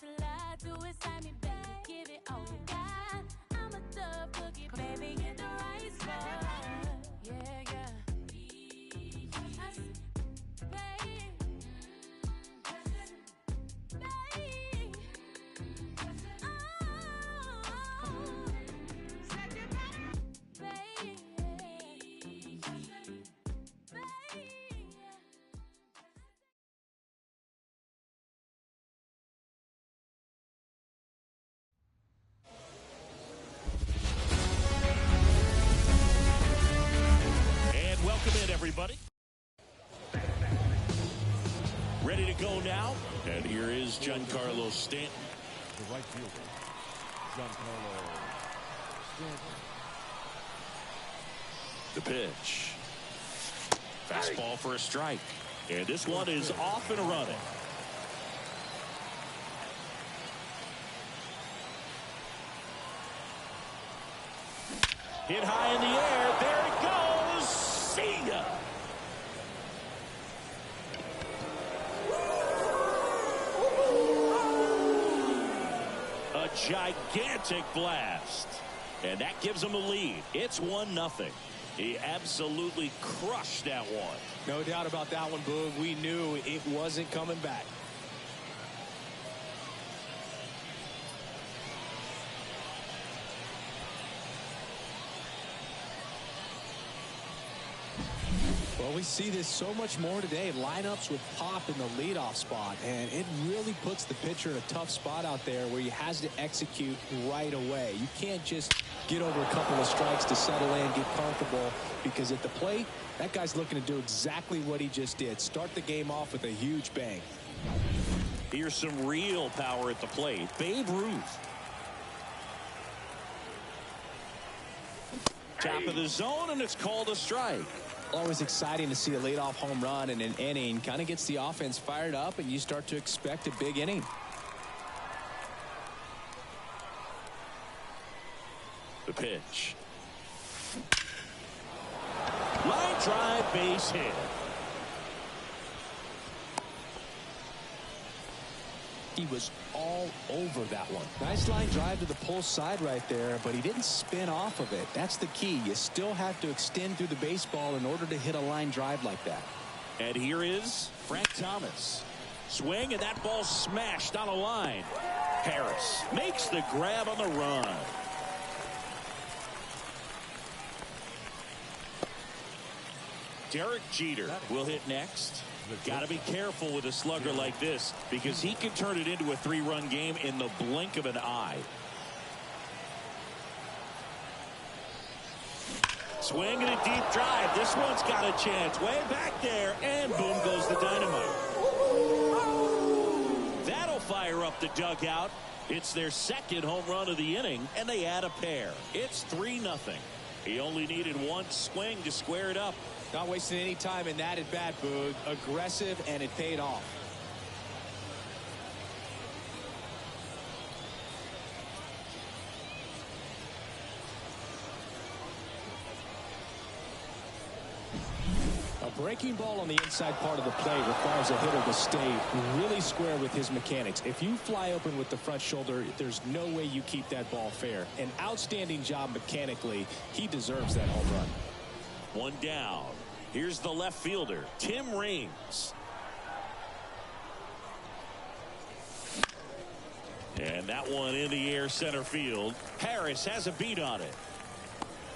a lot, do it, sign me, baby, give it all you got. I'm a thug boogie, baby, in the right spot. Yeah, yeah. Everybody ready to go now, and here is Giancarlo Stanton, the right fielder. Giancarlo Stanton. the pitch, fastball for a strike, and this one is off and running. Hit high in the air, there it goes. See ya. A gigantic blast, and that gives him a lead. It's 1-0. He absolutely crushed that one. No doubt about that one, Boog. We knew it wasn't coming back. Well, we see this so much more today. Lineups with pop in the leadoff spot, and it really puts the pitcher in a tough spot out there where he has to execute right away. You can't just get over a couple of strikes to settle in, get comfortable, because at the plate, that guy's looking to do exactly what he just did. Start the game off with a huge bang. Here's some real power at the plate. Babe Ruth. Top of the zone, and it's called a strike. Always exciting to see a leadoff home run in an inning. Kind of gets the offense fired up, and you start to expect a big inning. The pitch. Line drive, base hit. He was all over that one. Nice line drive to the pull side right there, but he didn't spin off of it. That's the key. You still have to extend through the baseball in order to hit a line drive like that. And here is Frank Thomas. Swing, and that ball smashed on a line. Harris makes the grab on the run. Derek Jeter will hit next. Got to be careful with a slugger like this, because he can turn it into a 3-run game in the blink of an eye. Swing and a deep drive. This one's got a chance. Way back there, and boom goes the dynamite. That'll fire up the dugout. It's their second home run of the inning, and they add a pair. It's 3-0. He only needed one swing to square it up. Not wasting any time in that at bat, Boog. Aggressive, and it paid off. A breaking ball on the inside part of the plate requires a hitter to stay really square with his mechanics. If you fly open with the front shoulder, there's no way you keep that ball fair. An outstanding job mechanically. He deserves that home run. One down. Here's the left fielder, Tim Raines. And that one in the air center field. Harris has a beat on it.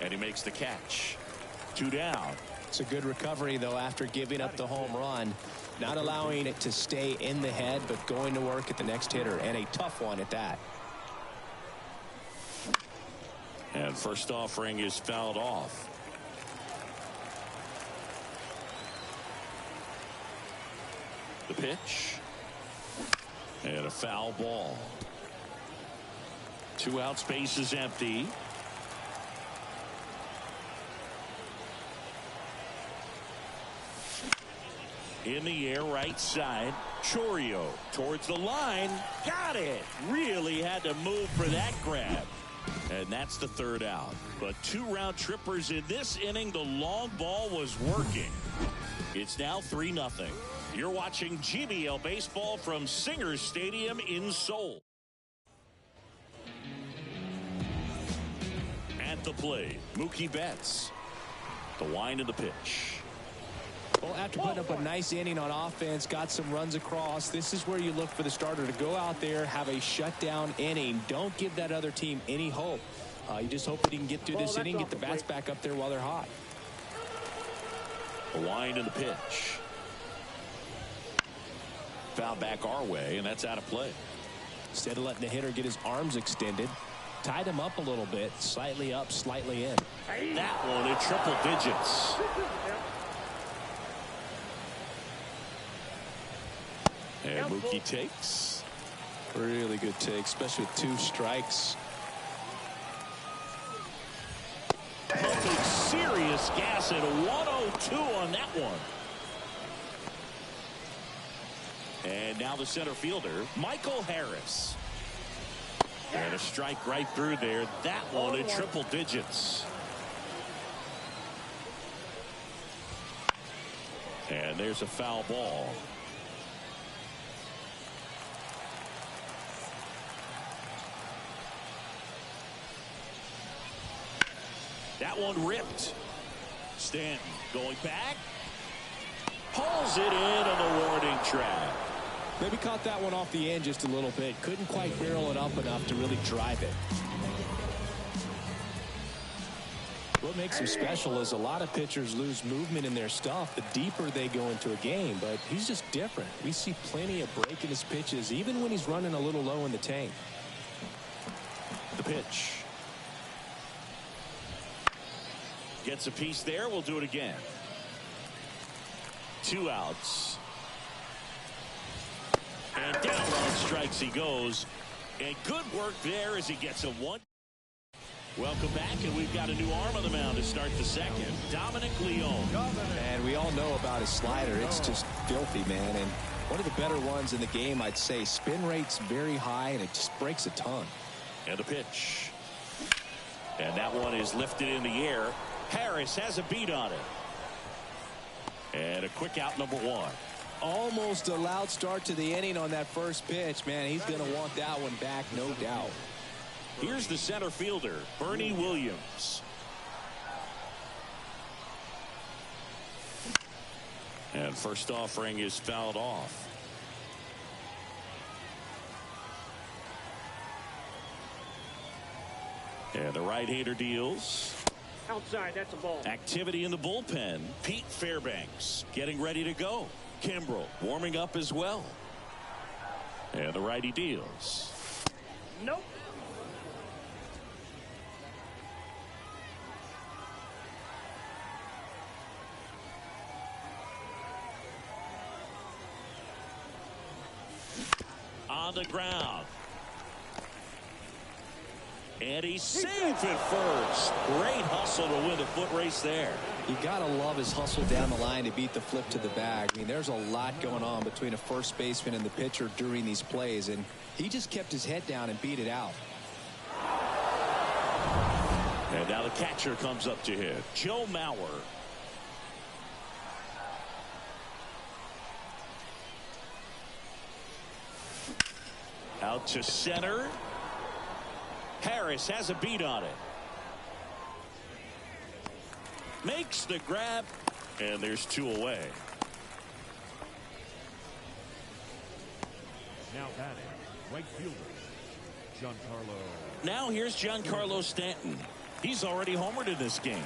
And he makes the catch. 2 down. It's a good recovery, though, after giving up the home run. Not allowing it to stay in the head, but going to work at the next hitter. And a tough one at that. And first offering is fouled off. The pitch. And a foul ball. 2 outs, base is empty. In the air, right side. Chourio towards the line. Got it. Really had to move for that grab. And that's the 3rd out. But 2 round trippers in this inning. The long ball was working. It's now 3-0. You're watching GBL Baseball from Singer Stadium in Seoul. At the plate, Mookie Betts. The wind of the pitch. Well, after putting up a nice inning on offense, got some runs across, this is where you look for the starter to go out there, have a shutdown inning. Don't give that other team any hope. You just hope that he can get through this inning, get the bats back up there while they're hot. The wind of the pitch. Foul back our way, and that's out of play. Instead of letting the hitter get his arms extended, tied him up a little bit, slightly up, slightly in. That one in triple digits. And Mookie takes. Really good take, especially with 2 strikes. Pumping serious gas at 102 on that one. And now the center fielder, Michael Harris. And a strike right through there. That one in triple digits. And there's a foul ball. That one ripped. Stanton going back. Pulls it in on the warning track. Maybe caught that one off the end just a little bit. Couldn't quite barrel it up enough to really drive it. What makes him special is a lot of pitchers lose movement in their stuff the deeper they go into a game, but he's just different. We see plenty of break in his pitches, even when he's running a little low in the tank. The pitch. Gets a piece there. We'll do it again. 2 outs. And down on strikes he goes. And good work there as he gets a 1. Welcome back, and we've got a new arm on the mound to start the second. Dominic Leone. And we all know about his slider. It's just filthy, man. And one of the better ones in the game, I'd say. Spin rate's very high, and it just breaks a ton. And the pitch. And that one is lifted in the air. Harris has a beat on it. And a quick out, number 1. Almost a loud start to the inning on that first pitch. Man, he's going to want that one back, no doubt. Here's the center fielder, Bernie Williams. And first offering is fouled off. And the right-hander deals. Outside, that's a ball. Activity in the bullpen. Pete Fairbanks getting ready to go. Kimbrel warming up as well. And the righty deals. Nope. On the ground. And he's safe at first. Great hustle to win the foot race there. You gotta love his hustle down the line to beat the flip to the bag. I mean, there's a lot going on between a first baseman and the pitcher during these plays, and he just kept his head down and beat it out. And now the catcher comes up to hit. Joe Mauer. Out to center. Harris has a beat on it. Makes the grab. And there's 2 away. Now batting, right fielder, Giancarlo. Now here's Giancarlo Stanton. He's already homered in this game.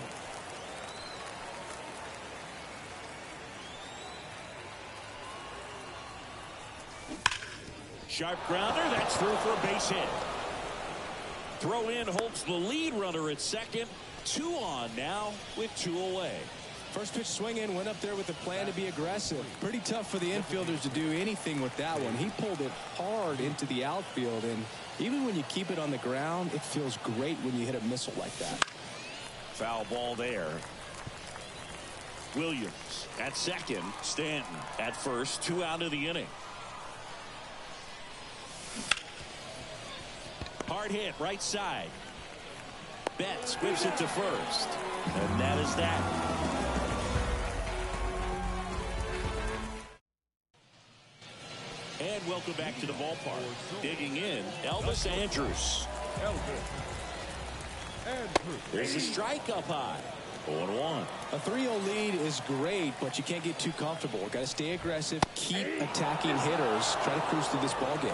Sharp grounder. That's through for a base hit. Throw in holds the lead runner at second. 2 on now with 2 away. First pitch swing in, went up there with a plan to be aggressive. Pretty tough for the infielders to do anything with that one. He pulled it hard into the outfield, and even when you keep it on the ground, it feels great when you hit a missile like that. Foul ball there. Williams at second. Stanton at first. 2 out of the inning. Hard hit right side. Betts whips it to first. And that is that. And welcome back to the ballpark. Digging in, Elvis Andrus. There's a strike up high. 0-1. A 3-0 lead is great, but you can't get too comfortable. Got to stay aggressive, keep attacking hitters, try to cruise through this ball game.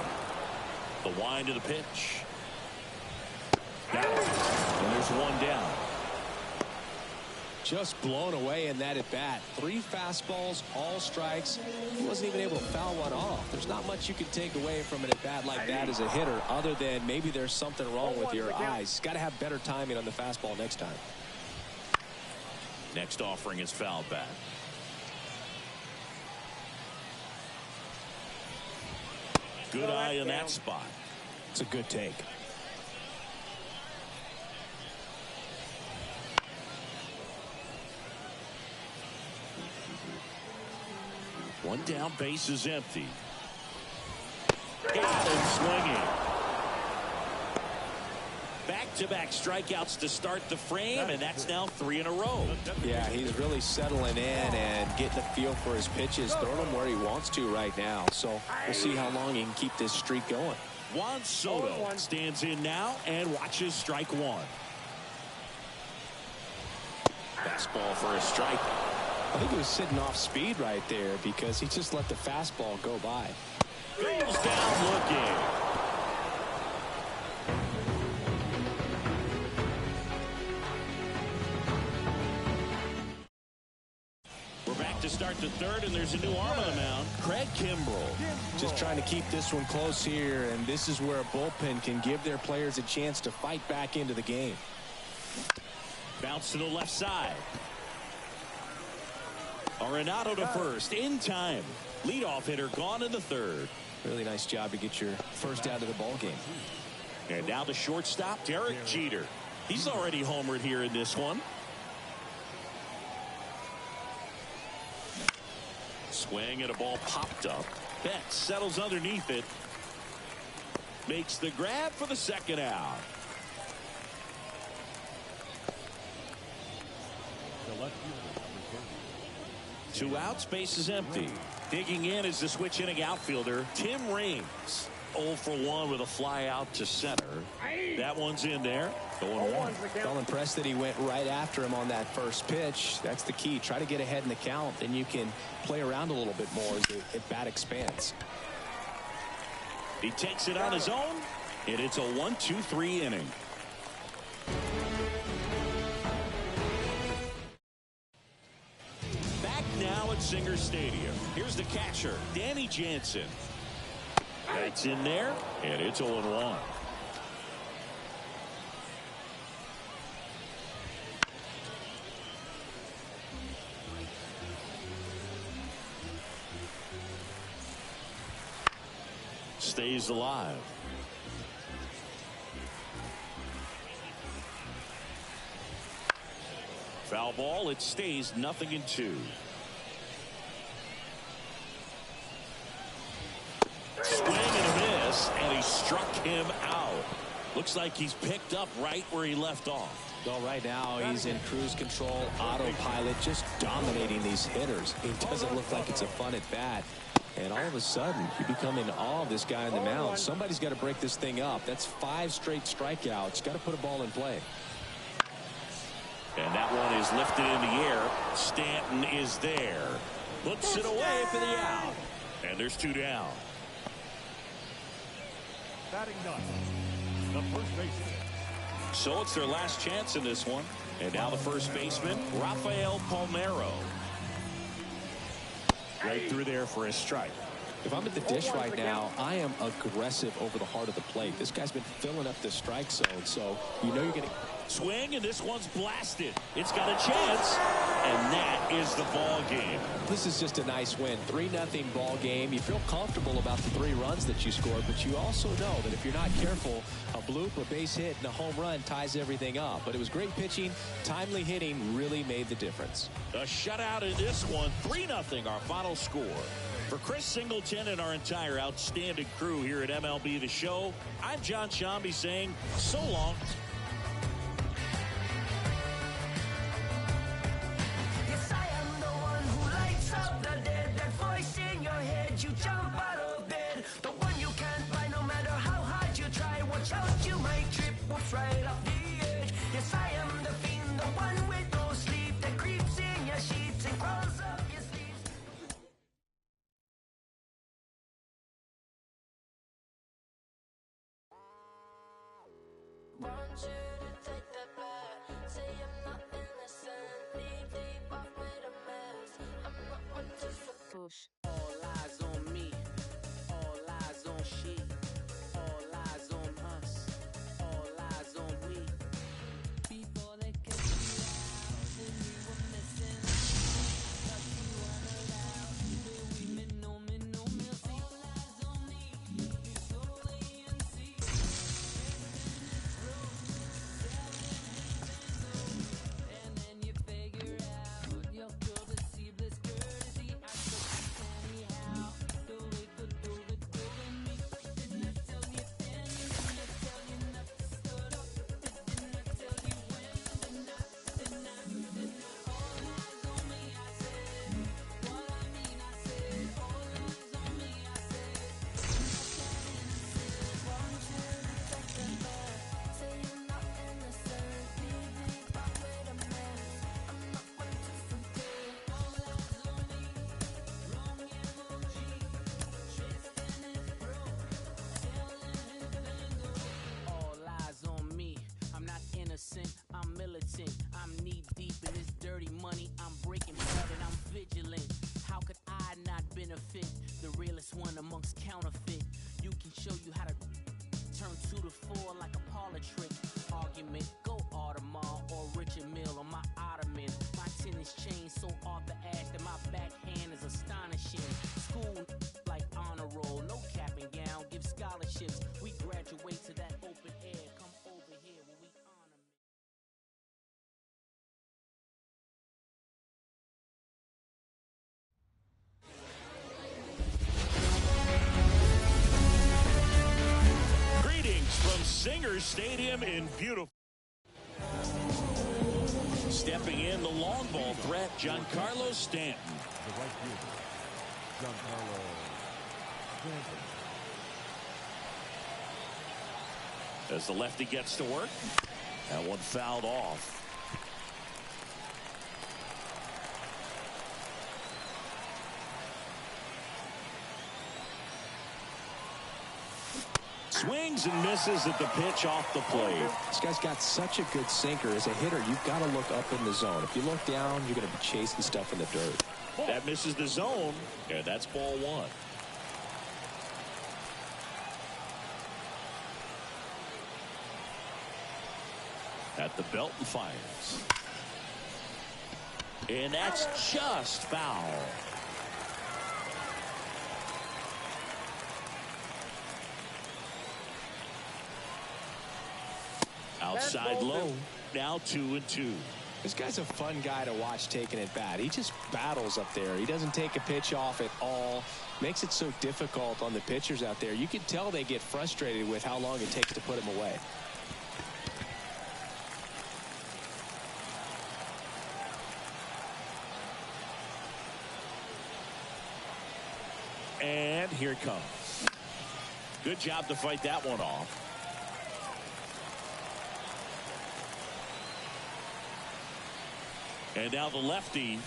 The wind of the pitch. Got it. And there's one down. Just blown away in that at bat. 3 fastballs, all strikes. He wasn't even able to foul one off. There's not much you can take away from an at bat like that as a hitter, other than maybe there's something wrong with your eyes. Got to have better timing on the fastball next time. Next offering is fouled back. Good eye in that spot. It's a good take. One down, base is empty. Got him swinging. Back-to-back strikeouts to start the frame, and that's now 3 in a row. Yeah, he's really settling in and getting a feel for his pitches, throwing them where he wants to right now. So we'll see how long he can keep this streak going. Juan Soto stands in now and watches strike one. Fastball for a strike. I think he was sitting off speed right there because he just let the fastball go by. Goes down looking. We're back to start the third, and there's a new arm on the mound. Craig Kimbrell. Just trying to keep this one close here, and this is where a bullpen can give their players a chance to fight back into the game. Bounce to the left side. Arenado to first in time. Leadoff hitter gone in the third. Really nice job to get your first out of the ball game. And now the shortstop, Derek Jeter. He's already homered here in this one. Swing and a ball popped up. Betts settles underneath it. Makes the grab for the second out. Two outs, base is empty. Digging in is the switch inning outfielder, Tim Raines. 0 for 1 with a fly out to center. That one's in there. 0-1. Well impressed that he went right after him on that first pitch. That's the key. Try to get ahead in the count, then you can play around a little bit more as the at bat expands. He takes it on his own, and it's a 1-2-3 inning. Back now at Singer Stadium. Here's the catcher, Danny Jansen. That's in there, and it's 0-1. Stays alive. Foul ball. It stays 0-2. Swing and a miss, and he struck him out. Looks like he's picked up right where he left off. Well, right now he's in cruise control, autopilot, just dominating these hitters. It doesn't look like it's a fun at bat. And all of a sudden, you become in awe of this guy on the mound. Somebody's got to break this thing up. That's 5 straight strikeouts. Got to put a ball in play. And that one is lifted in the air. Stanton is there. Puts it away for the out. And there's 2 down. Batting ninth, the first baseman. So it's their last chance in this one. And now the first baseman, Rafael Palmeiro. Right through there for a strike. If I'm at the dish right now, I am aggressive over the heart of the plate. This guy's been filling up the strike zone, so you know you're going to swing, and this one's blasted. It's got a chance, and that is the ball game. This is just a nice win. 3-0 ball game. You feel comfortable about the 3 runs that you scored, but you also know that if you're not careful, a bloop, a base hit, and a home run ties everything up. But it was great pitching. Timely hitting really made the difference. A shutout in this one. 3-0 our final score. For Chris Singleton and our entire outstanding crew here at MLB The Show, I'm John Shambi saying so long. Yes, I am the one who lights up the dead. That voice in your head, you jump out of bed. Push. All eyes on me, all eyes on she, all eyes on us, all eyes on we. Before they kicked you out, then we were missing. Thought you weren't allowed, but we meant no, see. All eyes on me, you slowly and see. And then you figure out your girl deceiveless courtesy. I took it anyhow, the way the do it doing me. Didn't I tell you then? Didn't I tell you not to start up? Didn't I tell you when? Didn't I? All eyes on me, I said. What I mean, I said. All eyes on me, I said. I'm not that innocent. Want you to take the back. Say you're not innocent. Deep up with a mess. I'm not one to forget. All eyes on me. Wrong emoji. Tristan is broke. Telling his bango. All eyes on me. I'm not innocent, I'm militant. I'm knee deep in this dirty money. I'm breaking bread and I'm vigilant. How could I not benefit? The realest one amongst counterfeit. You can show you how to turn 2 to 4 like a parlor trick. Argument, go Audemars or Richard Mille on my ottoman. My tennis chain so off the ash that my backhand is astonishing. School like honor roll, no cap and gown, give scholarships. We graduate to that open air. Come over here when we honor me. Greetings from Singer Stadium in beautiful. Stepping in the long ball threat, Giancarlo Stanton. The right fielder, Giancarlo Stanton. As the lefty gets to work. That one fouled off. Swings and misses at the pitch off the plate. This guy's got such a good sinker. As a hitter, you've got to look up in the zone. If you look down, you're going to be chasing stuff in the dirt. That misses the zone, and that's ball one. At the belt and fires. And that's just foul. Outside low. Now 2-2. This guy's a fun guy to watch taking at bat. He just battles up there. He doesn't take a pitch off at all. Makes it so difficult on the pitchers out there. You can tell they get frustrated with how long it takes to put him away. And here it comes. Good job to fight that one off. And now the lefty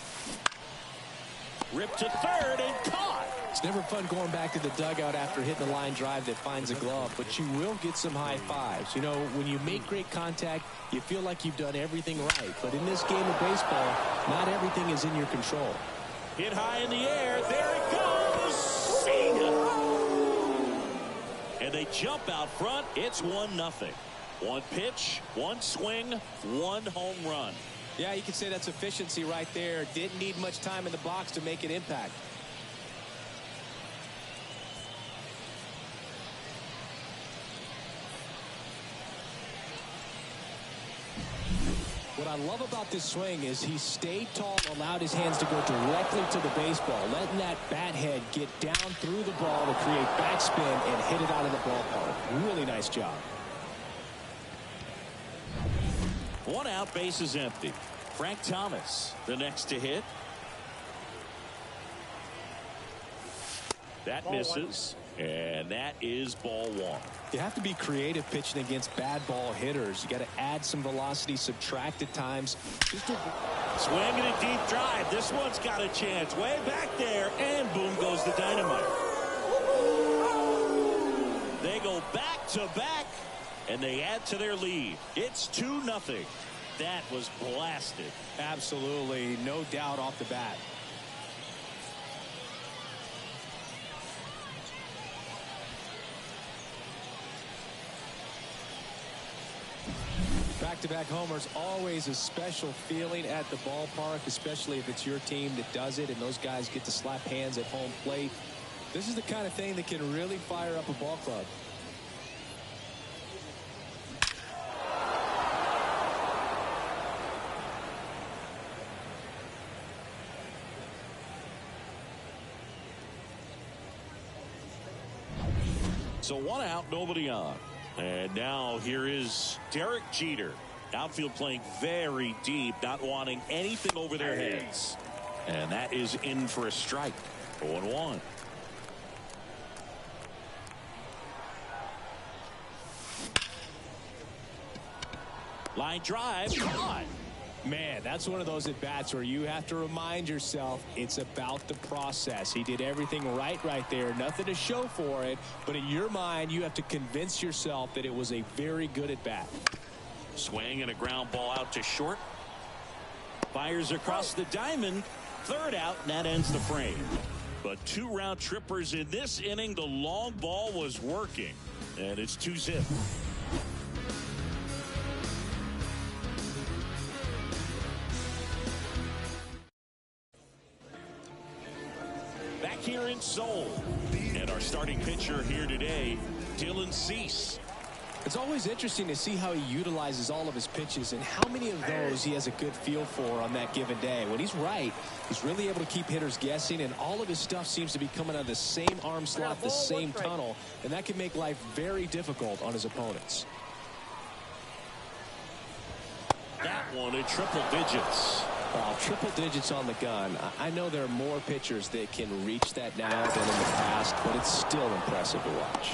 ripped to third and caught. It's never fun going back to the dugout after hitting a line drive that finds a glove, but you will get some high fives. You know, when you make great contact, you feel like you've done everything right. But in this game of baseball, not everything is in your control. Hit high in the air. There it goes. See ya. And they jump out front. It's 1-0. One pitch, one swing, one home run. Yeah, you can say that's efficiency right there. Didn't need much time in the box to make an impact. What I love about this swing is he stayed tall, allowed his hands to go directly to the baseball, letting that bat head get down through the ball to create backspin and hit it out of the ballpark. Really nice job. One out, base is empty. Frank Thomas, the next to hit. That misses, and that is ball one. You have to be creative pitching against bad ball hitters. You got to add some velocity, subtract at times. Swinging a deep drive. This one's got a chance. Way back there, and boom goes the dynamite. They go back to back. and they add to their lead. It's 2-0. That was blasted. Absolutely, no doubt off the bat. Back-to-back homers, always a special feeling at the ballpark, especially if it's your team that does it and those guys get to slap hands at home plate. This is the kind of thing that can really fire up a ball club. So 1 out, nobody on. And now here is Derek Jeter. Outfield playing very deep, not wanting anything over their heads. And that is in for a strike. 0-1. Line drive, caught. Man, that's one of those at-bats where you have to remind yourself it's about the process. He did everything right there. Nothing to show for it. But in your mind, you have to convince yourself that it was a very good at-bat. Swing and a ground ball out to short. Fires across the diamond. 3rd out, and that ends the frame. But 2 round trippers in this inning. The long ball was working. And it's 2-0. Back here in Seoul. And our starting pitcher here today, Dylan Cease. It's always interesting to see how he utilizes all of his pitches and how many of those he has a good feel for on that given day. When he's right, he's really able to keep hitters guessing, and all of his stuff seems to be coming out of the same arm slot, the same tunnel, and that can make life very difficult on his opponents. That one in triple digits. Triple digits on the gun. I know there are more pitchers that can reach that now than in the past, but it's still impressive to watch.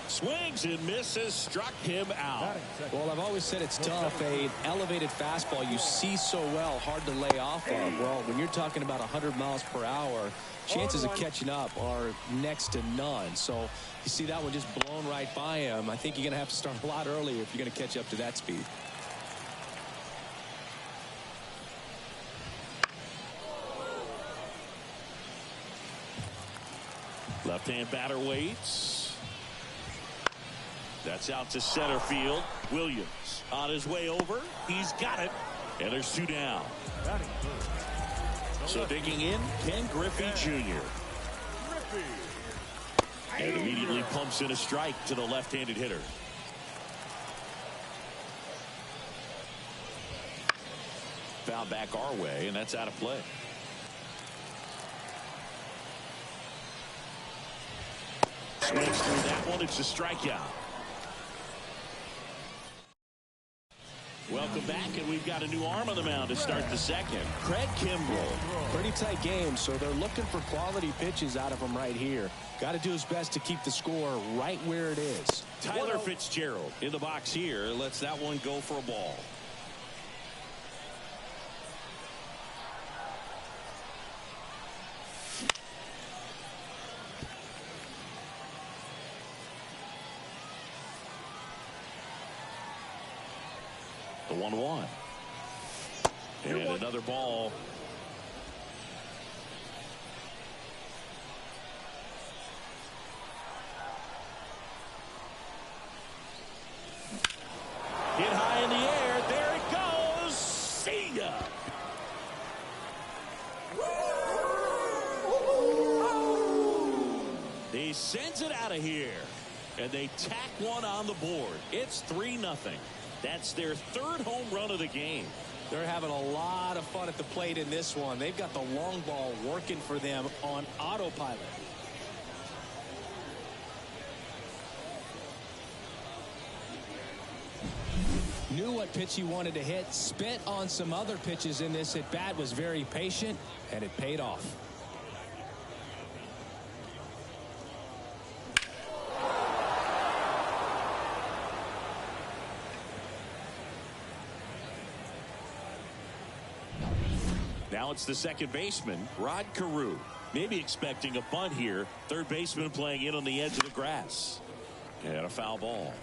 Swings and misses, struck him out. Well, I've always said it's tough. An elevated fastball you see so well, hard to lay off of. Well, when you're talking about 100 miles per hour, chances of catching up are next to none. So you see that one just blown right by him. I think you're going to have to start a lot earlier if you're going to catch up to that speed. Left-hand batter waits. That's out to center field. Williams on his way over. He's got it. And there's 2 down. So digging in, Ken Griffey Jr. And immediately pumps in a strike to the left-handed hitter. Foul back our way, and that's out of play. Swings through that one. It's a strikeout. Welcome back, and we've got a new arm on the mound to start the second. Craig Kimbrell. Pretty tight game, so they're looking for quality pitches out of him right here. Got to do his best to keep the score right where it is. Tyler Fitzgerald in the box here. Lets that one go for a ball. The 1-1. And another ball. Hit high in the air. There it goes. See ya. He sends it out of here. And they tack one on the board. It's 3-0. That's their 3rd home run of the game. They're having a lot of fun at the plate in this one. They've got the long ball working for them on autopilot. Knew what pitch he wanted to hit, spit on some other pitches in this at bat, was very patient, and it paid off. Now it's the second baseman, Rod Carew. Maybe expecting a bunt here. Third baseman playing in on the edge of the grass. And a foul ball.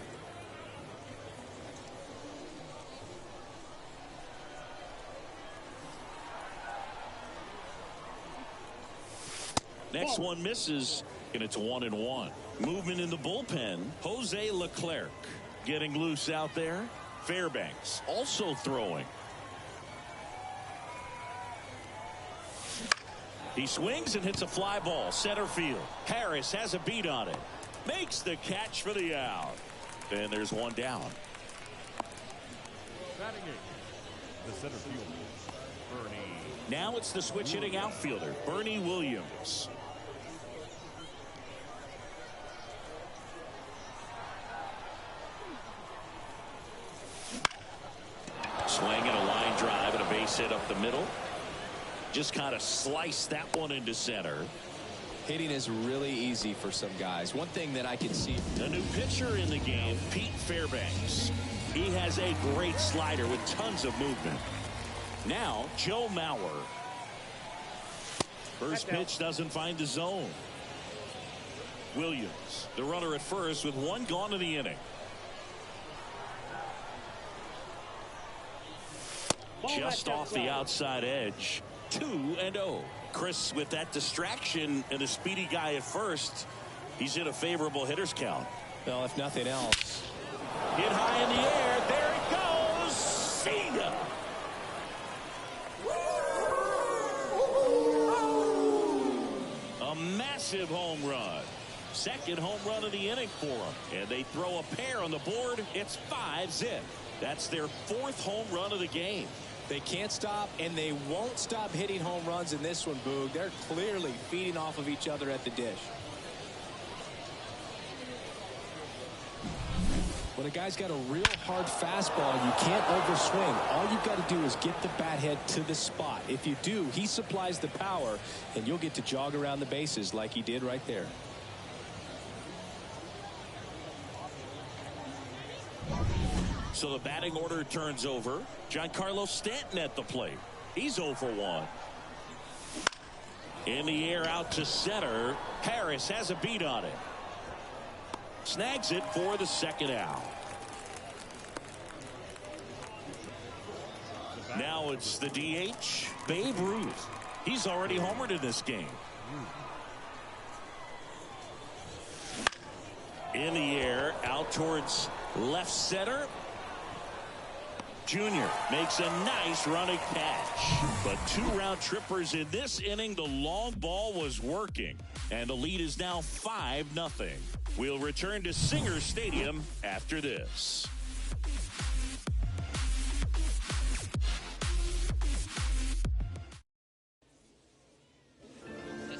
Next one misses, and it's 1-1. Movement in the bullpen. Jose Leclerc getting loose out there. Fairbanks also throwing. He swings and hits a fly ball center field. Harris has a beat on it. Makes the catch for the out. And there's one down. Batting eighth, the center fielder, Bernie. Now it's the switch hitting outfielder, Bernie Williams. Swinging a line drive and a base hit up the middle. Just kind of sliced that one into center. Hitting is really easy for some guys. One thing that I can see. A new pitcher in the game, Pete Fairbanks. He has a great slider with tons of movement. Now, Joe Mauer. First pitch doesn't find the zone. Williams, the runner at first with one gone in the inning. Just off the outside edge. 2-0. Chris, with that distraction and a speedy guy at first, he's in a favorable hitter's count. Well, if nothing else. Hit high in the air. There it goes. Cena. A massive home run. Second home run of the inning for him. And they throw a pair on the board. It's 5-zip. That's their fourth home run of the game. They can't stop, and they won't stop hitting home runs in this one, Boog. They're clearly feeding off of each other at the dish. When a guy's got a real hard fastball, you can't overswing. All you've got to do is get the bat head to the spot. If you do, he supplies the power, and you'll get to jog around the bases like he did right there. So the batting order turns over. Giancarlo Stanton at the plate. He's 0 for 1. In the air out to center. Harris has a beat on it. Snags it for the second out. Now it's the DH, Babe Ruth. He's already homered in this game. In the air out towards left center. Junior makes a nice running catch. But 2 round trippers in this inning. The long ball was working. And the lead is now 5-0. We'll return to Singer Stadium after this.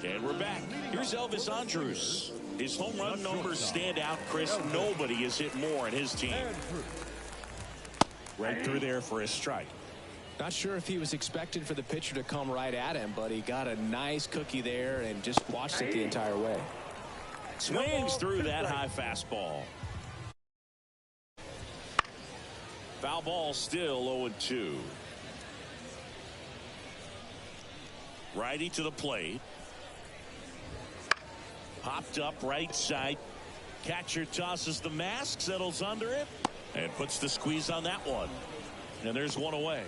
And we're back. Here's Elvis Andrus. His home run numbers stand out, Chris. Nobody has hit more in his team. Right through there for a strike. Not sure if he was expecting for the pitcher to come right at him, but he got a nice cookie there and just watched it the entire way. Swings through that high fastball. Foul ball still 0-2. Righty to the plate. Popped up right side. Catcher tosses the mask, settles under it, and puts the squeeze on that one. And there's one away.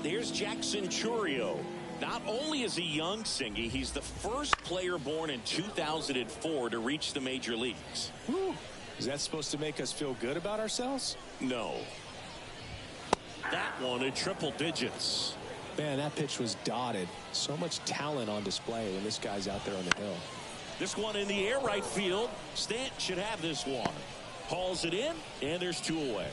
Here's Jackson Chourio. Not only is he young, Singy, he's the first player born in 2004 to reach the major leagues. Whew. Is that supposed to make us feel good about ourselves? No. That one in triple digits. Man, that pitch was dotted. So much talent on display when this guy's out there on the hill. This one in the air right field. Stanton should have this one. Hauls it in, and there's 2 away.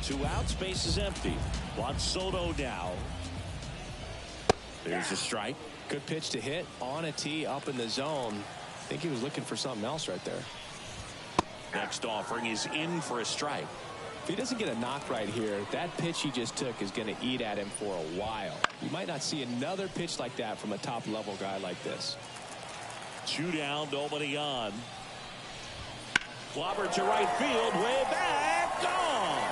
2 outs, base is empty. Juan Soto now. There's a strike. Good pitch to hit on a tee up in the zone. I think he was looking for something else right there. Next offering is in for a strike. If he doesn't get a knock right here, that pitch he just took is going to eat at him for a while. You might not see another pitch like that from a top-level guy like this. 2 down, nobody on. Clobber to right field, way back, gone.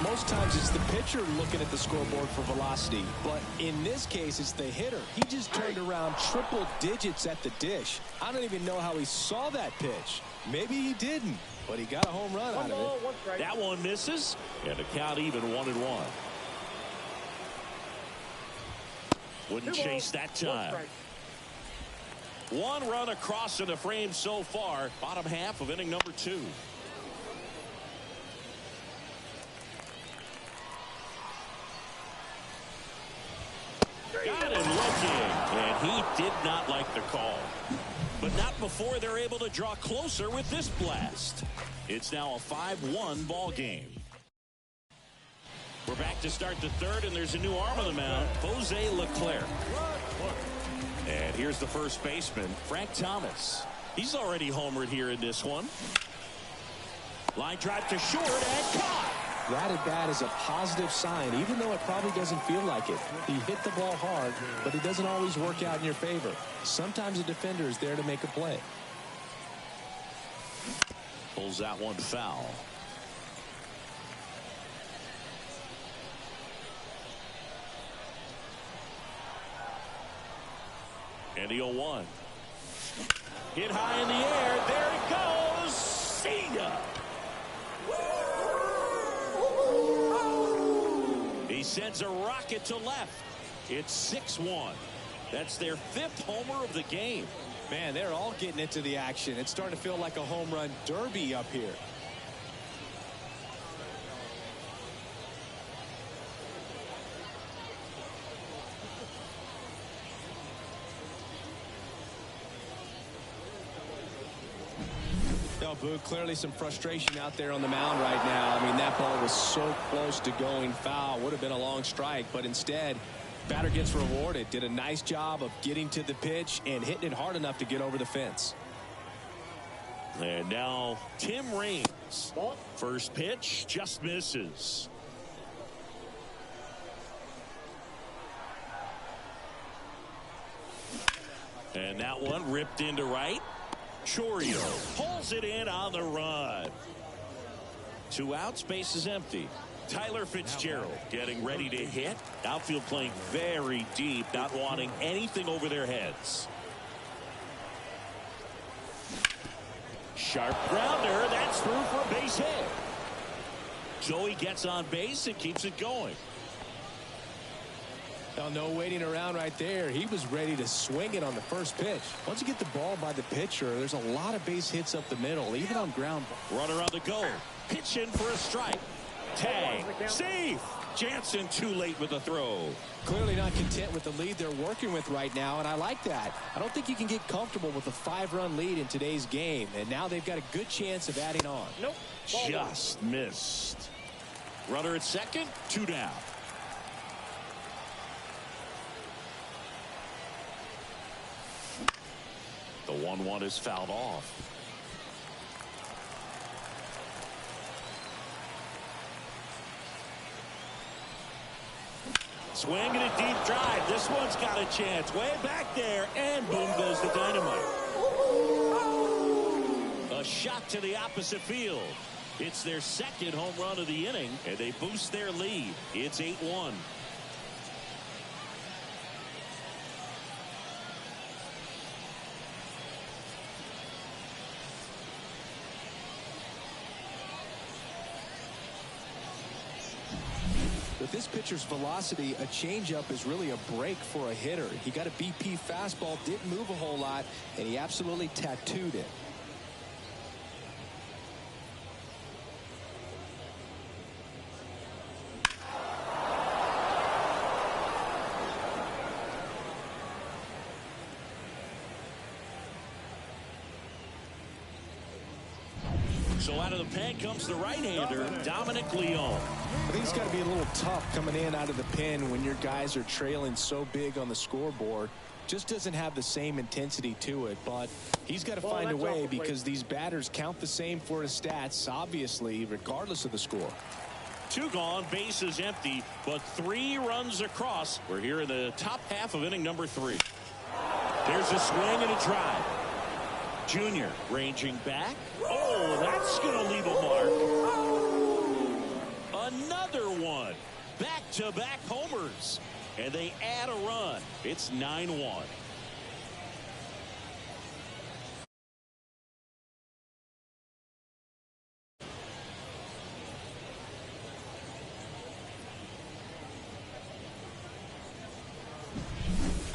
Most times it's the pitcher looking at the scoreboard for velocity, but in this case it's the hitter. He just turned around triple digits at the dish. I don't even know how he saw that pitch. Maybe he didn't. but he got a home run out of it. One strike. That one misses, and the count even 1-1. Wouldn't chase that time. One run across in the frame so far. Bottom half of inning number 2. Got him looking, and he did not like the call. But not before they're able to draw closer with this blast. It's now a 5-1 ball game. We're back to start the third, and there's a new arm on the mound, Jose Leclerc. And here's the first baseman, Frank Thomas. He's already homered here in this one. Line drive to short and caught. That at bat is a positive sign, even though it probably doesn't feel like it. He hit the ball hard, but it doesn't always work out in your favor. Sometimes a defender is there to make a play. Pulls that one foul. And the 0-1. Hit high in the air. There it goes. See ya. He sends a rocket to left. It's 6-1. That's their 5th homer of the game. Man, they're all getting into the action. It's starting to feel like a home run derby up here. Boo, clearly some frustration out there on the mound right now. I mean, that ball was so close to going foul. Would have been a long strike, but instead, batter gets rewarded. Did a nice job of getting to the pitch and hitting it hard enough to get over the fence. And now Tim Raines. First pitch just misses. And that one ripped into right. Chorio pulls it in on the run. 2 outs, base is empty. Tyler Fitzgerald getting ready to hit. Outfield playing very deep, not wanting anything over their heads. Sharp grounder, that's through for a base hit. Joey gets on base and keeps it going. Now, no waiting around right there. He was ready to swing it on the first pitch. Once you get the ball by the pitcher, there's a lot of base hits up the middle, even on ground ball. Runner on the go. Pitch in for a strike. Tag. Safe. Jansen too late with the throw. Clearly not content with the lead they're working with right now, and I like that. I don't think you can get comfortable with a 5-run lead in today's game, and now they've got a good chance of adding on. Nope. Just missed. Runner at second, 2 down. The 1-1 is fouled off. Swing and a deep drive. This one's got a chance. Way back there, and boom goes the dynamite. A shot to the opposite field. It's their 2nd home run of the inning, and they boost their lead. It's 8-1. With this pitcher's velocity, a changeup is really a break for a hitter. He got a BP fastball, didn't move a whole lot, and he absolutely tattooed it. So out of the pen comes the right-hander, Dominic Leone. I think it's got to be a little tough coming in out of the pen when your guys are trailing so big on the scoreboard. Just doesn't have the same intensity to it, but he's got to find a way because these batters count the same for his stats, obviously, regardless of the score. 2 gone, bases empty, but 3 runs across. We're here in the top half of inning number 3. There's a swing and a drive. Junior ranging back. Oh, that's going to leave a mark. Another one. Back-to-back homers. And they add a run. It's 9-1.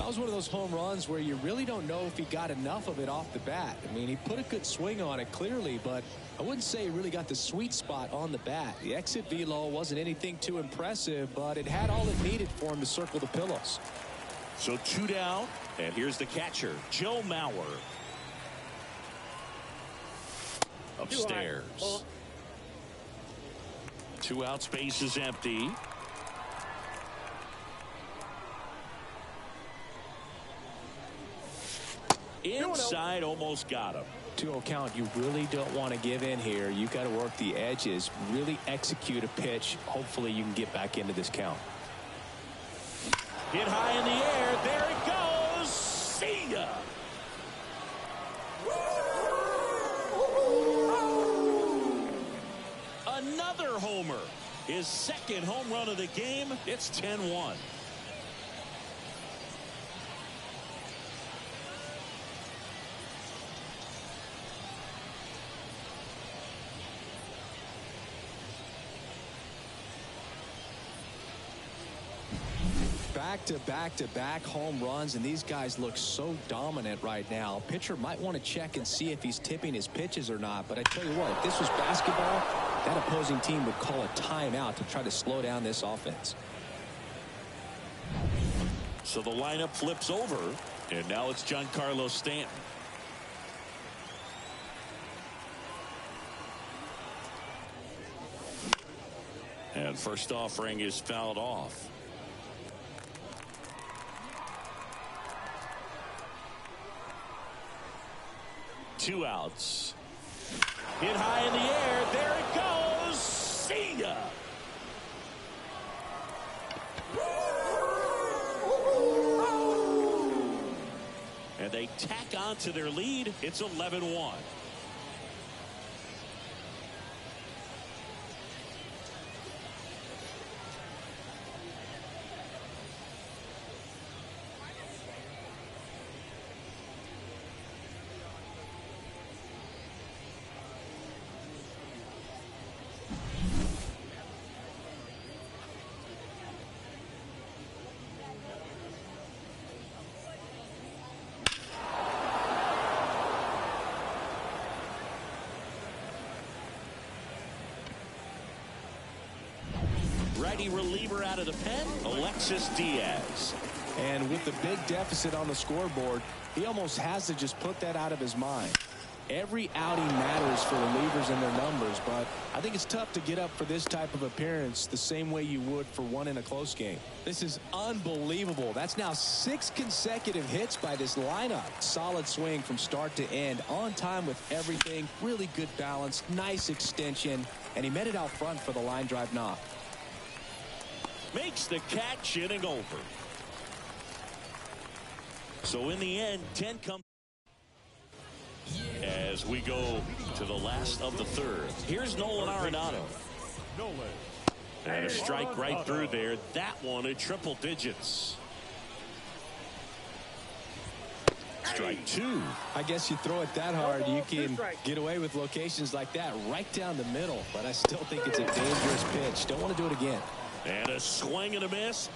was one of those home runs where you really don't know if he got enough of it off the bat. I mean, he put a good swing on it clearly, but I wouldn't say he really got the sweet spot on the bat. The exit velo wasn't anything too impressive, but it had all it needed for him to circle the pillows. So 2 down, and here's the catcher, Joe Mauer. Upstairs. 2 outs, base is empty. Inside, almost got him. 2-0 count. You really don't want to give in here. You got to work the edges, really execute a pitch. Hopefully you can get back into this count. Hit high in the air. There it goes. See ya. Another homer. His second home run of the game. It's 10-1. Back-to-back home runs, and these guys look so dominant right now. Pitcher might want to check and see if he's tipping his pitches or not, but I tell you what, if this was basketball, that opposing team would call a timeout to try to slow down this offense. So the lineup flips over, and now it's Giancarlo Stanton. And first offering is fouled off. Two outs. Hit high in the air. There it goes. See ya. And they tack on to their lead. It's 11-1. Righty reliever out of the pen, Alexis Diaz. And with the big deficit on the scoreboard, he almost has to just put that out of his mind. Every outing matters for relievers and their numbers, but I think it's tough to get up for this type of appearance the same way you would for one in a close game. This is unbelievable. That's now 6 consecutive hits by this lineup. Solid swing from start to end, on time with everything, really good balance, nice extension, and he met it out front for the line drive knock. Makes the catch, inning over. So in the end, 10 comes as we go to the last of the third. Here's Nolan Arenado. And a strike right through there. That one at triple digits. Strike 2. I guess you throw it that hard, you can get away with locations like that right down the middle. But I still think it's a dangerous pitch. Don't want to do it again. And a swing and a miss.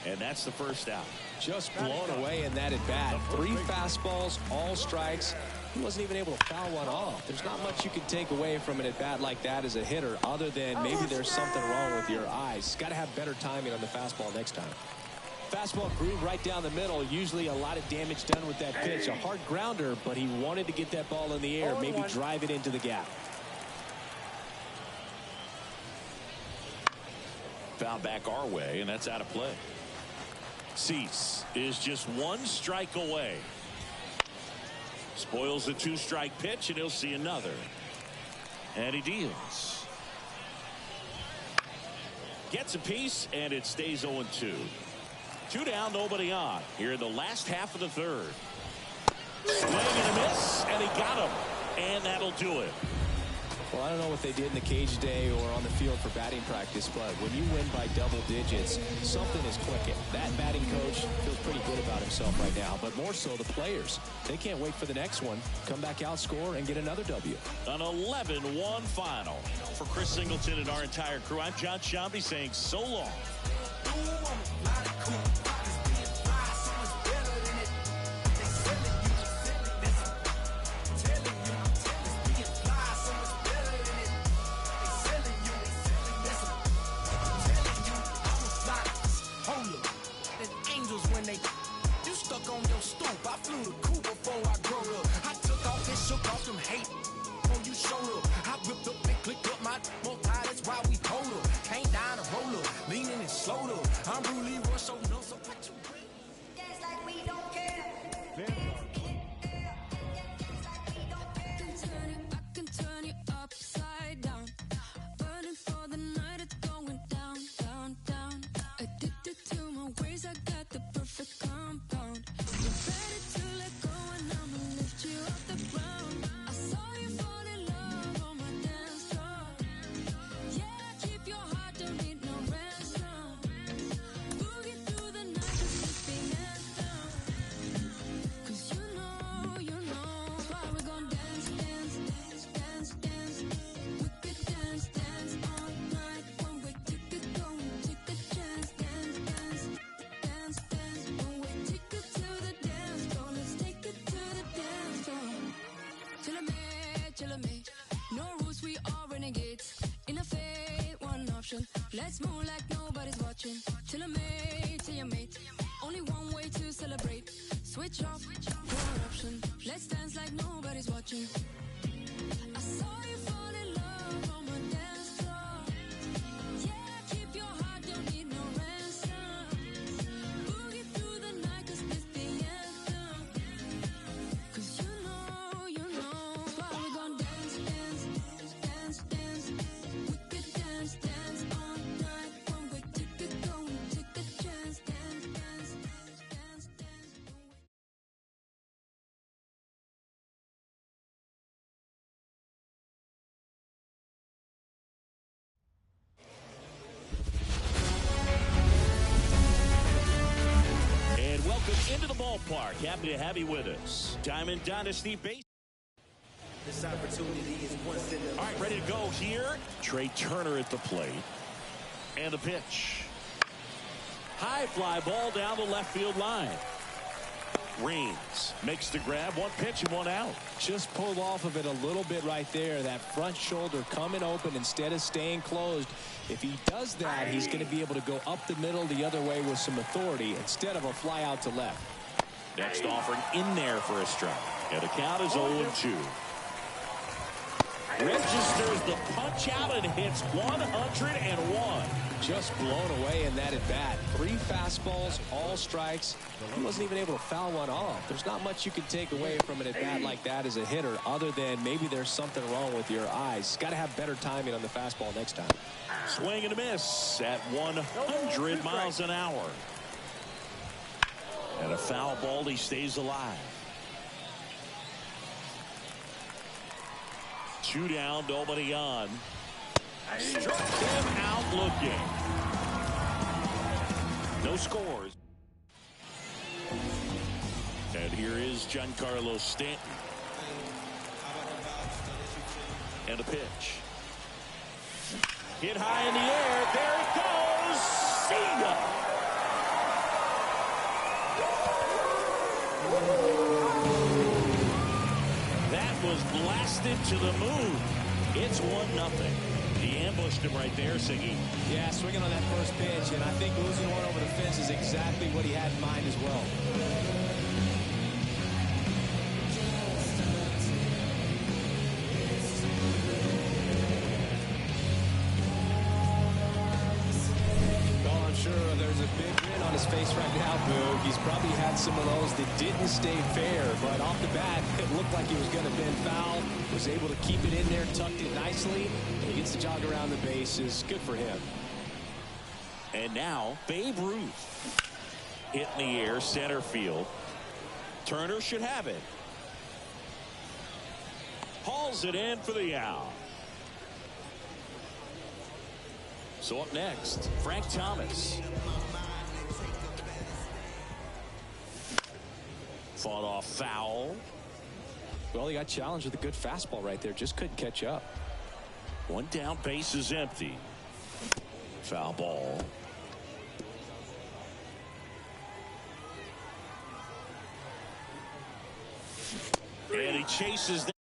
And that's the first out. Just blown away in that at bat. 3 fastballs, all strikes. He wasn't even able to foul one off. There's not much you can take away from an at bat like that as a hitter, other than maybe there's something wrong with your eyes. Got to have better timing on the fastball next time. Fastball groove right down the middle. Usually a lot of damage done with that pitch. A hard grounder, but he wanted to get that ball in the air, maybe drive it into the gap. Foul back our way, and that's out of play. Cease is just 1 strike away. Spoils the 2-strike pitch, and he'll see another. And he deals. Gets a piece, and it stays 0-2. 2 down, nobody on. Here in the last half of the third. Swing and a miss, and he got him. And that'll do it. Well, I don't know what they did in the cage today or on the field for batting practice, but when you win by double digits, something is clicking. That batting coach feels pretty good about himself right now, but more so the players. They can't wait for the next one. Come back out, score, and get another W. An 11-1 final. For Chris Singleton and our entire crew, I'm John Shambi saying so long. Dance like we don't care. I can turn you upside down. Burning for the night, it's going down, down, down. Addicted to my ways, I got the perfect compound. You're ready to let go and I'ma lift you off the ground. I saw you fall in love on my dance floor. Yeah, keep your heart, don't need no ransom. Boogie through the night, just keep the anthem. 'Cause you know why we're gonna dance, dance, dance, dance, dance. We could dance, dance all night. One way ticket, go and take a chance. Dance, dance, dance, dance. One way ticket to the dance floor. Let's take it to the dance floor. Chill a me. No rules, we all renegades. In a fade, one option. Let's move like nobody's watching. Chill a mate. Only one way to celebrate. Switch off, corruption. Let's dance like nobody's watching. I saw you fall in love on my dance floor. Yeah, keep your heart, don't need no ransom. Boogie through the night, 'cause it's the anthem. 'Cause you know why we gon' dance, dance, dance, dance. We could dance, dance all night. One way ticket, go and take a chance. Dance, dance, dance, dance. And welcome into the ballpark. Happy to have you with us. Diamond Dynasty Base. This opportunity is once in a All right, ready to go here. Trey Turner at the plate. And the pitch. High fly ball down the left field line. Raines makes the grab. One pitch and one out. Just pulled off of it a little bit right there. That front shoulder coming open instead of staying closed. If he does that, he's going to be able to go up the middle the other way with some authority instead of a fly out to left. Next offering in there for a strike. And the count is 0-2. Registers the punch out and hits 101. Just blown away in that at bat. 3 fastballs, all strikes. He wasn't even able to foul one off. There's not much you can take away from an at bat like that as a hitter, other than maybe there's something wrong with your eyes. Got to have better timing on the fastball next time. Swing and a miss at 100 miles an hour. And a foul ball, he stays alive. 2 down, nobody on. Struck him out looking. No scores. And here is Giancarlo Stanton. And a pitch. Hit high in the air. There it goes. See ya. That was blasted to the moon. It's 1-0. He ambushed him right there, Siggy. Yeah, swinging on that first pitch, and I think losing one over the fence is exactly what he had in mind as well. Oh, I'm sure there's a big grin on his face right now, Boog. He's probably had some of those that didn't stay fair, but off the bat, it looked like he was going to bend foul. Was able to keep it in there, tucked it nicely, and he gets the jog around the bases. Good for him. And now, Babe Ruth. Hit in the air, center field. Turner should have it. Hauls it in for the out. So up next, Frank Thomas. Fought off foul. Well, he got challenged with a good fastball right there. Just couldn't catch up. 1 down, base is empty. Foul ball. And he chases that.